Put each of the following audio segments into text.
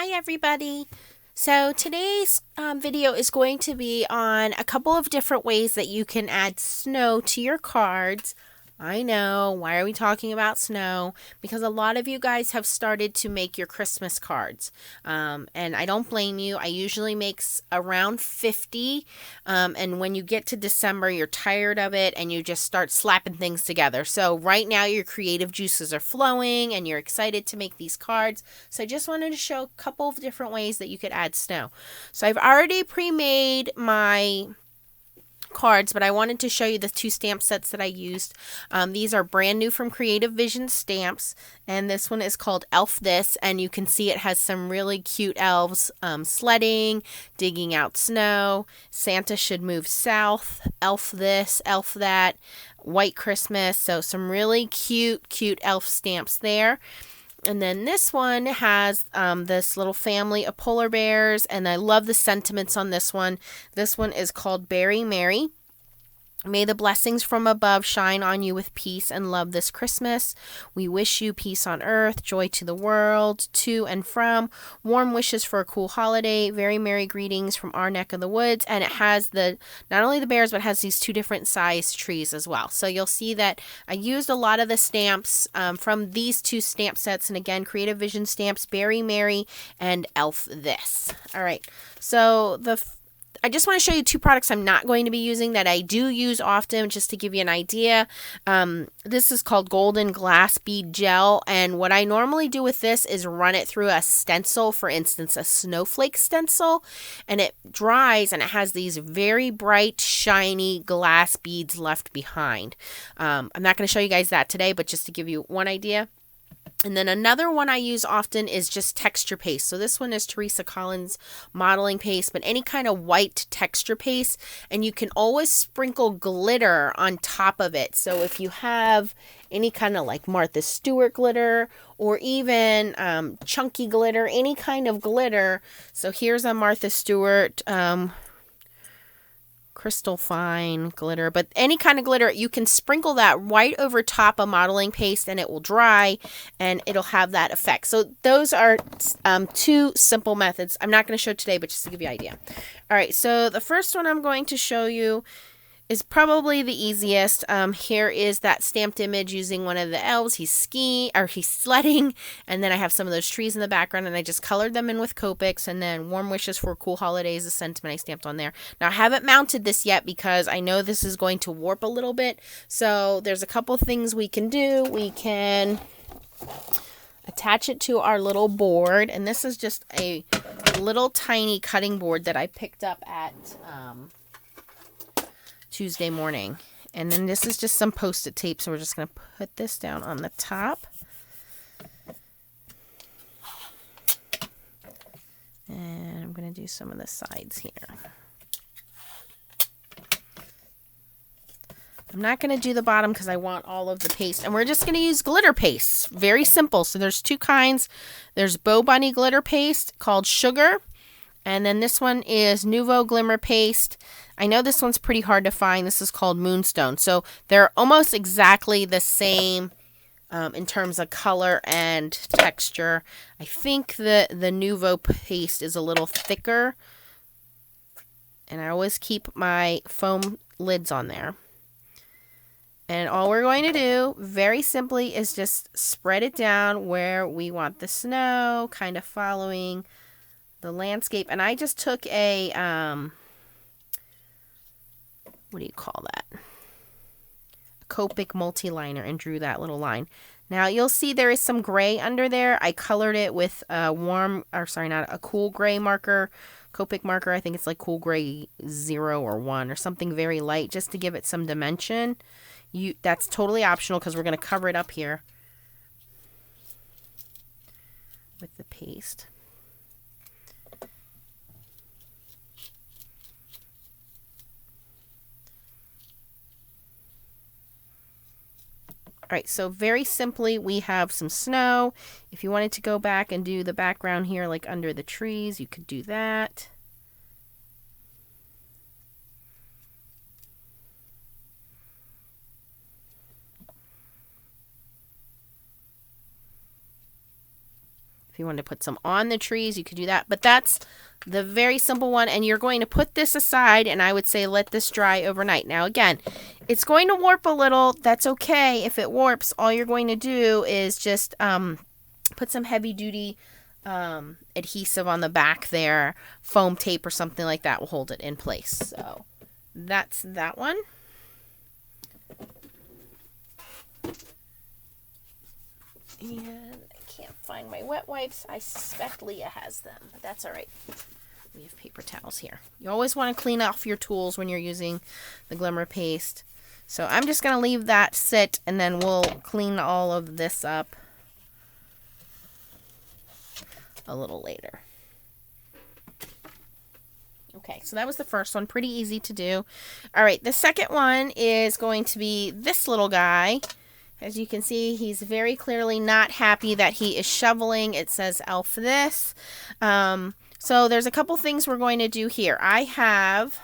Hi everybody! So today's video is going to be on a couple of different ways that you can add snow to your cards. I know, why are we talking about snow? Because a lot of you guys have started to make your Christmas cards. And I don't blame you. I usually make around 50. And when you get to December, you're tired of it and you just start slapping things together. So right now your creative juices are flowing and you're excited to make these cards. So I just wanted to show a couple of different ways that you could add snow. So I've already pre-made my cards, but I wanted to show you the two stamp sets that I used. These are brand new from Creative Vision Stamps, and this one is called Elf This, and you can see it has some really cute elves sledding, digging out snow, Santa should move south, Elf This, Elf That, White Christmas, so some really cute elf stamps there. And then this one has this little family of polar bears, and I love the sentiments on this one. This one is called Very Merry. May the blessings from above shine on you with peace and love this Christmas. We wish you peace on earth, joy to the world, to and from. Warm wishes for a cool holiday. Very merry greetings from our neck of the woods. And it has not only the bears, but has these two different size trees as well. So you'll see that I used a lot of the stamps from these two stamp sets. And again, Creative Vision Stamps, Very Merry and Elf This. All right. So I just want to show you two products I'm not going to be using that I do use often, just to give you an idea. This is called Golden Glass Bead Gel, and what I normally do with this is run it through a stencil, for instance, a snowflake stencil, and it dries and it has these very bright, shiny glass beads left behind. I'm not going to show you guys that today, but just to give you one idea. And then another one I use often is just texture paste. So this one is Teresa Collins modeling paste, but any kind of white texture paste. And you can always sprinkle glitter on top of it. So if you have any kind of like Martha Stewart glitter or even chunky glitter, any kind of glitter. So here's a Martha Stewart crystal fine glitter, but any kind of glitter, you can sprinkle that right over top of modeling paste and it will dry and it'll have that effect. So those are two simple methods. I'm not going to show today, but just to give you an idea. All right, so the first one I'm going to show you is probably the easiest. Here is that stamped image using one of the elves. He's sledding, and then I have some of those trees in the background, and I just colored them in with Copics, and then Warm Wishes for Cool Holidays, the sentiment I stamped on there. Now, I haven't mounted this yet because I know this is going to warp a little bit, so there's a couple things we can do. We can attach it to our little board, and this is just a little tiny cutting board that I picked up at Tuesday morning. And then this is just some Post-it tape, so we're just going to put this down on the top. And I'm going to do some of the sides here. I'm not going to do the bottom because I want all of the paste. And we're just going to use glitter paste. Very simple. So there's two kinds. There's Bobunny glitter paste called Sugar. And then this one is Nuvo Glimmer Paste. I know this one's pretty hard to find. This is called Moonstone. So they're almost exactly the same in terms of color and texture. I think the Nuvo paste is a little thicker. And I always keep my foam lids on there. And all we're going to do, very simply, is just spread it down where we want the snow, kind of following the landscape. And I just took a what do you call that, a copic multi-liner, and drew that little line. Now you'll see there is some gray under there. I colored it with a cool gray marker, copic marker. I think it's like cool gray 0 or 1 or something very light, just to give it some dimension. That's totally optional because we're going to cover it up here with the paste. All right, so very simply, we have some snow. If you wanted to go back and do the background here, like under the trees, you could do that. If you want to put some on the trees, you could do that. But that's the very simple one. And you're going to put this aside, and I would say let this dry overnight. Now, again, it's going to warp a little. That's okay. If it warps, all you're going to do is just put some heavy-duty adhesive on the back there. Foam tape or something like that will hold it in place. So that's that one. And I can't find my wet wipes. I suspect Leah has them, but that's all right. We have paper towels here. You always want to clean off your tools when you're using the glimmer paste. So I'm just going to leave that sit, and then we'll clean all of this up a little later. Okay, so that was the first one. Pretty easy to do. All right, the second one is going to be this little guy. As you can see, he's very clearly not happy that he is shoveling. It says elf this. So there's a couple things we're going to do here. I have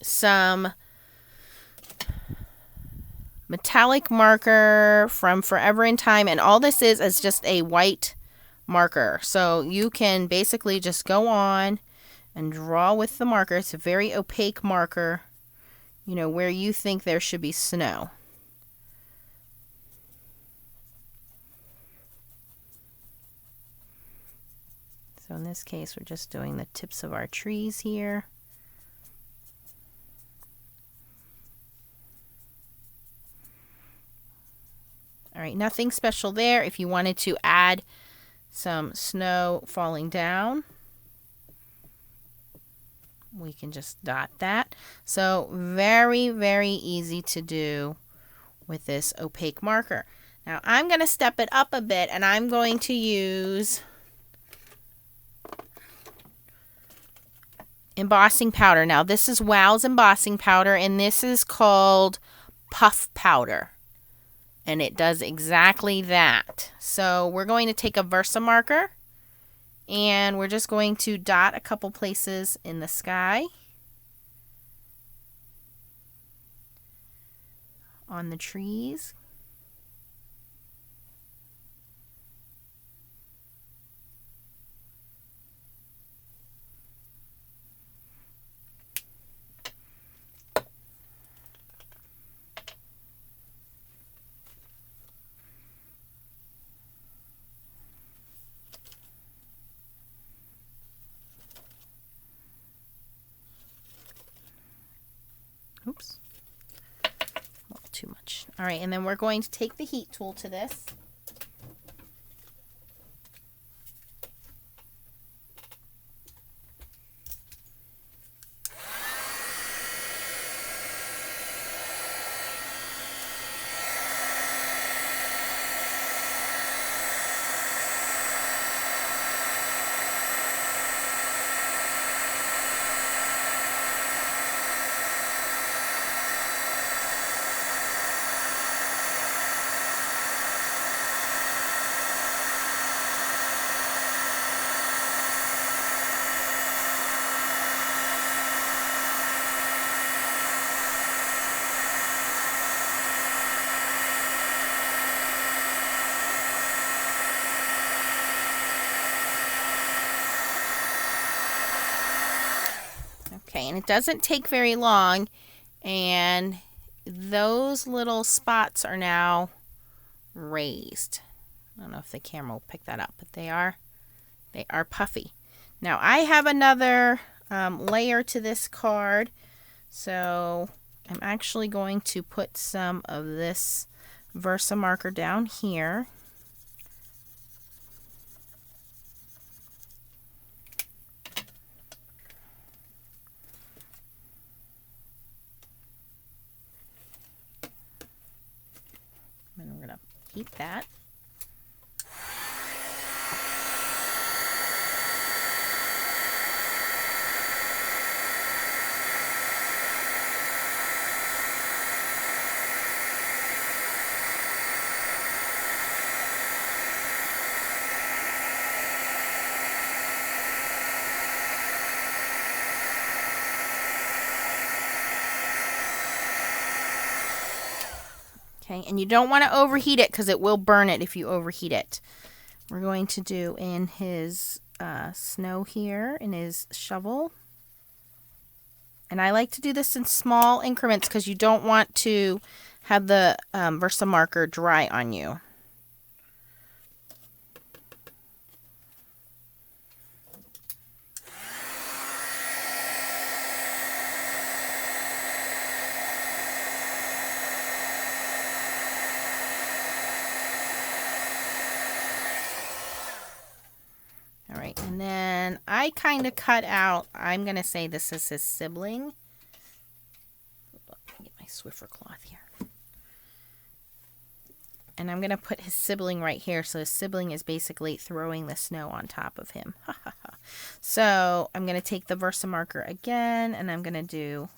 some metallic marker from Forever in Time, and all this is just a white marker. So you can basically just go on and draw with the marker. It's a very opaque marker, you know, where you think there should be snow. So in this case, we're just doing the tips of our trees here. All right, nothing special there. If you wanted to add some snow falling down, we can just dot that. So very, very easy to do with this opaque marker. Now I'm going to step it up a bit, and I'm going to use embossing powder. Now this is Wow's embossing powder, and this is called puff powder. And it does exactly that. So we're going to take a Versa marker, and we're just going to dot a couple places in the sky, on the trees. Oops, a little too much. All right, and then we're going to take the heat tool to this. Okay, and it doesn't take very long, and those little spots are now raised. I don't know if the camera will pick that up, but they are puffy. Now I have another layer to this card, so I'm actually going to put some of this Versa marker down here. And we're going to heat that. Okay, and you don't want to overheat it because it will burn it if you overheat it. We're going to do in his snow here, in his shovel. And I like to do this in small increments because you don't want to have the Versamarker dry on you. All right, and then I kind of cut out, I'm going to say this is his sibling. Let me get my Swiffer cloth here. And I'm going to put his sibling right here. So his sibling is basically throwing the snow on top of him. So I'm going to take the Versamarker again, and I'm going to do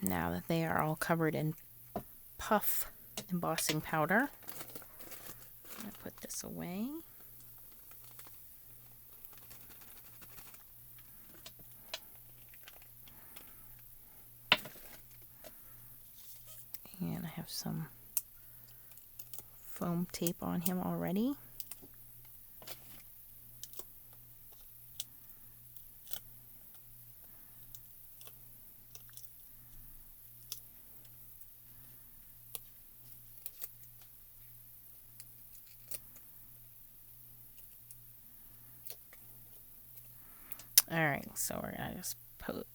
now that they are all covered in puff embossing powder. I'm going to put this away. And I have some foam tape on him already. All right, so we're going to just put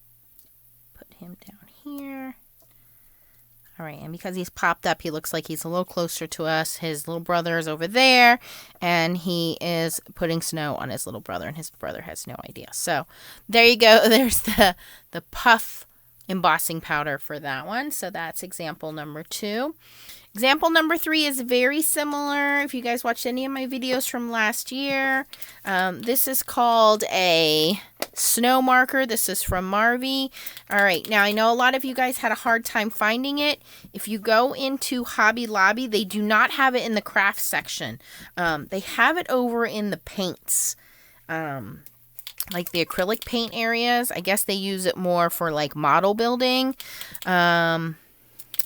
him down here. All right, and because he's popped up, he looks like he's a little closer to us. His little brother is over there, and he is putting snow on his little brother, and his brother has no idea. So there you go. There's the puff embossing powder for that one. So that's example number 2. Example number 3 is very similar. If you guys watched any of my videos from last year, this is called a snow marker. This is from Marvy. All right, now I know a lot of you guys had a hard time finding it. If you go into Hobby Lobby, they do not have it in the craft section. They have it over in the paints. Like the acrylic paint areas. I guess they use it more for like model building.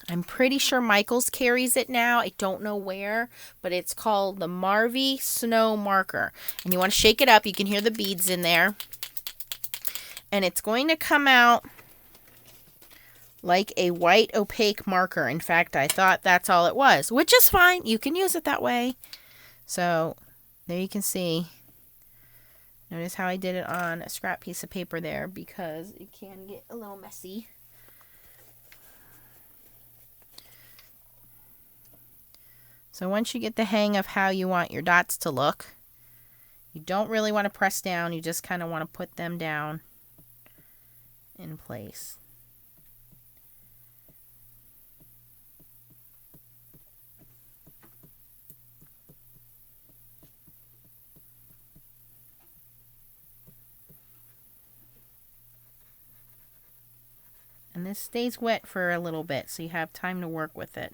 I'm pretty sure Michaels carries it now. I don't know where, but it's called the Marvy Snow Marker. And you want to shake it up. You can hear the beads in there. And it's going to come out like a white opaque marker. In fact, I thought that's all it was, which is fine. You can use it that way. So there you can see. Notice how I did it on a scrap piece of paper there because it can get a little messy. So once you get the hang of how you want your dots to look, you don't really want to press down. You just kind of want to put them down in place. And this stays wet for a little bit, so you have time to work with it.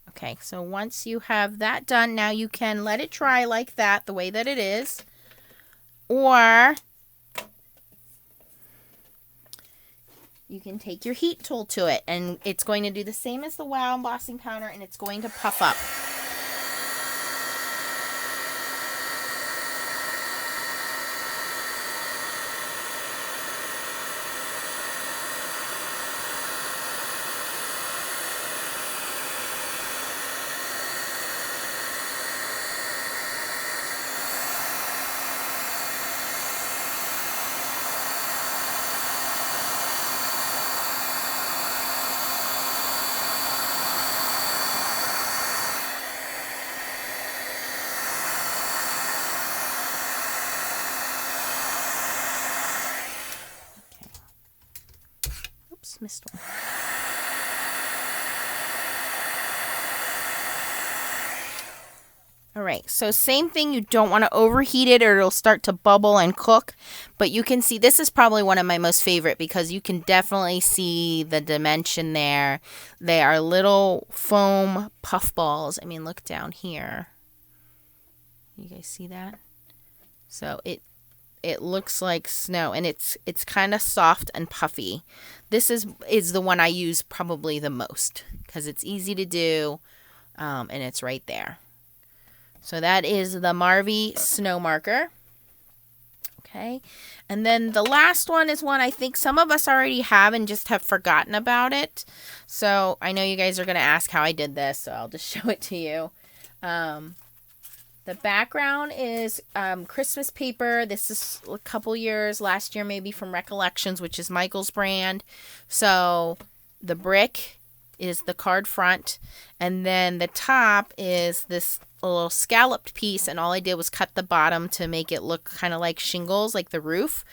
Okay, so once you have that done, now you can let it dry like that, the way that it is. Or you can take your heat tool to it, and it's going to do the same as the Wow embossing powder, and it's going to puff up. Oops, missed one. All right, so same thing. You don't want to overheat it or it'll start to bubble and cook. But you can see this is probably one of my most favorite because you can definitely see the dimension there. They are little foam puff balls. I mean, look down here. You guys see that? So it looks like snow, and it's kind of soft and puffy. This is the one I use probably the most because it's easy to do, and it's right there. So that is the Marvy snow marker. Okay, and then the last one is one I think some of us already have and just have forgotten about it. So I know you guys are going to ask how I did this, so I'll just show it to you. The background is Christmas paper. This is a couple years, last year maybe, from Recollections, which is Michael's brand. So the brick is the card front, and then the top is this little scalloped piece, and all I did was cut the bottom to make it look kind of like shingles, like the roof.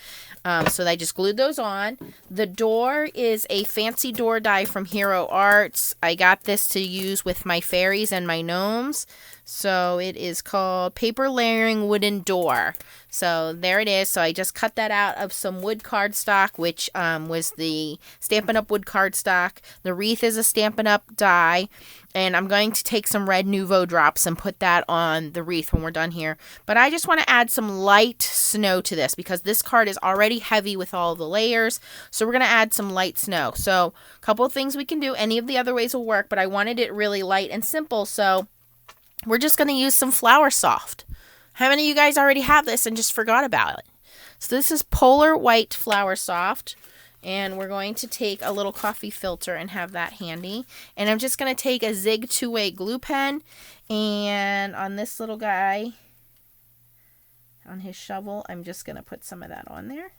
So I just glued those on. The door is a fancy door die from Hero Arts. I got this to use with my fairies and my gnomes. So it is called Paper Layering Wooden Door. So there it is. So I just cut that out of some wood cardstock, which was the Stampin' Up! Wood cardstock. The wreath is a Stampin' Up! Die. And I'm going to take some red Nuvo drops and put that on the wreath when we're done here. But I just want to add some light snow to this because this card is already heavy with all the layers. So we're going to add some light snow. So a couple of things we can do. Any of the other ways will work, but I wanted it really light and simple. So we're just going to use some Flour Soft. How many of you guys already have this and just forgot about it? So this is Polar White Flour Soft. And we're going to take a little coffee filter and have that handy. And I'm just going to take a Zig 2-way glue pen. And on this little guy, on his shovel, I'm just going to put some of that on there.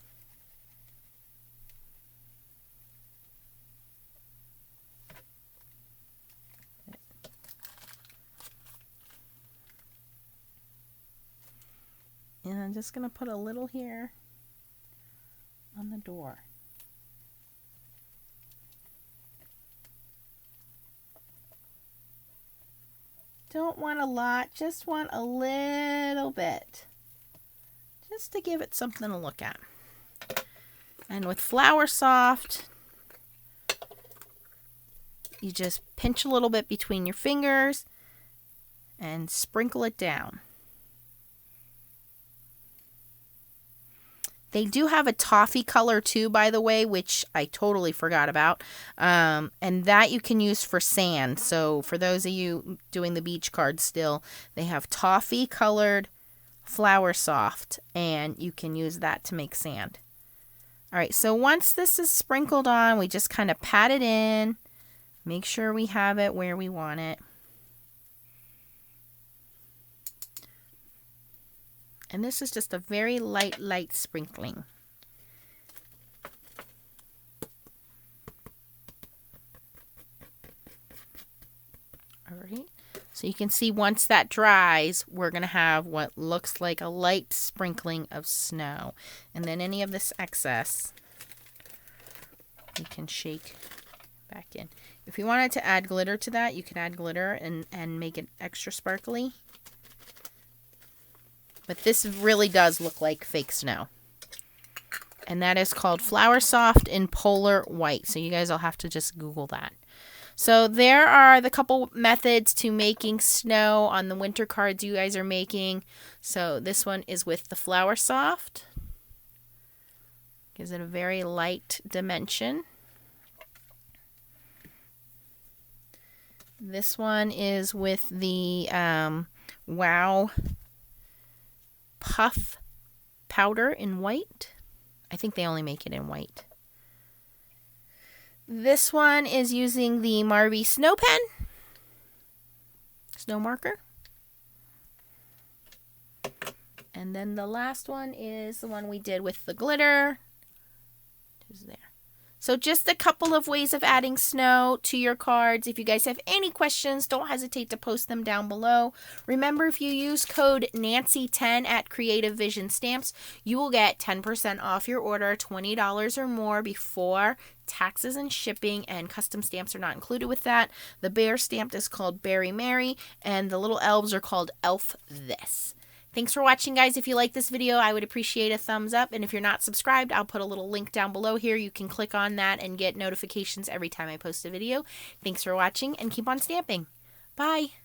And I'm just going to put a little here on the door. Don't want a lot, just want a little bit. Just to give it something to look at. And with Flour Soft, you just pinch a little bit between your fingers and sprinkle it down. They do have a toffee color too, by the way, which I totally forgot about. And that you can use for sand. So for those of you doing the beach cards still, they have toffee colored Flour Soft, and you can use that to make sand. All right, so once this is sprinkled on, we just kind of pat it in, make sure we have it where we want it. And this is just a very light sprinkling. All right. So you can see once that dries, we're going to have what looks like a light sprinkling of snow. And then any of this excess, you can shake back in. If you wanted to add glitter to that, you can add glitter and make it extra sparkly. But this really does look like fake snow. And that is called Flour Soft in Polar White. So you guys will have to just Google that. So there are the couple methods to making snow on the winter cards you guys are making. So this one is with the Flour Soft. Gives it a very light dimension. This one is with the Wow Puff powder in white. I think they only make it in white. This one is using the Marvy Snow Pen. Snow marker. And then the last one is the one we did with the glitter. Is there. So just a couple of ways of adding snow to your cards. If you guys have any questions, don't hesitate to post them down below. Remember, if you use code Nancy10 at Creative Vision Stamps, you will get 10% off your order, $20 or more before taxes and shipping, and custom stamps are not included with that. The bear stamp is called Berry Mary, and the little elves are called Elf This. Thanks for watching, guys. If you like this video, I would appreciate a thumbs up. And if you're not subscribed, I'll put a little link down below here. You can click on that and get notifications every time I post a video. Thanks for watching, and keep on stamping. Bye.